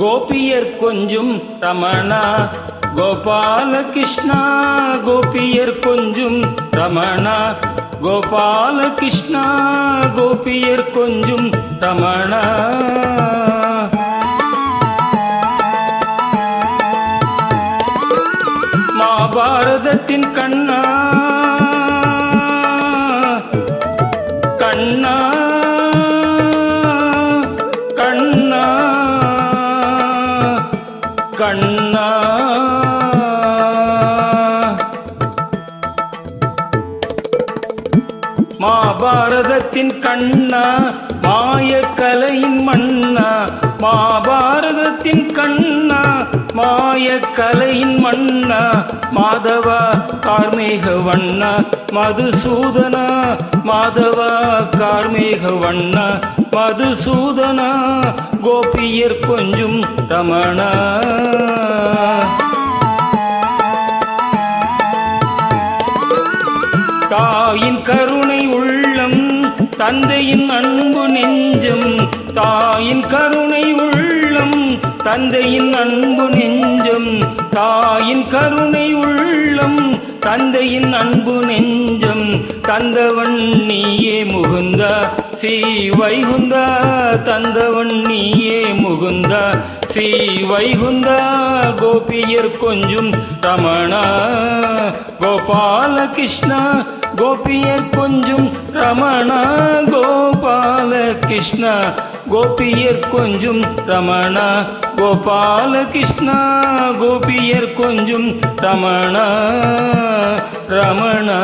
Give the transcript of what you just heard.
கோபியர் கொஞ்சும் ரமணா கோபால கிருஷ்ணா கோபியர் கொஞ்சும் ரமணா கோபால கிருஷ்ணா கோபியர் கொஞ்சும் ரமணா மகாபாரதத்தின் கண்ணா கண்ணா கண்ணா கண்ணா மகாபாரதத்தின் கண்ணா மாயக்கலையின் மன்னா மகாபாரதத்தின் கண்ணா மாயக்கலையின் மன்னா மாதவா கார்மேக வண்ணா மதுசூதனா மாதவா கார்மேக வண்ணா மதுசூதனா கோபியர் கொஞ்சும் ரமணா தாயின் கருணை உள்ளம் தந்தையின் அன்பு நெஞ்சம் தாயின் கருணை உள்ளம் தந்தையின் அன்பு நெஞ்சம் தாயின் கருணை உள்ளம் தந்தையின் அன்பு நெஞ்சம் தந்தவன் நீயே முகுந்தா ஸ்ரீ வைகுந்தா தந்தவன் நீயே முகுந்தா ஸ்ரீ வைகுந்தா கோபியர் கொஞ்சும் ரமணா கோபால கிருஷ்ணா கோபியர் கொஞ்சும் ரமணா கோபால கிருஷ்ணா கோபியர் கொஞ்சும் ரமணா கோபால கிருஷ்ணா கோபியர் கொஞ்சும் ரமணா ரமணா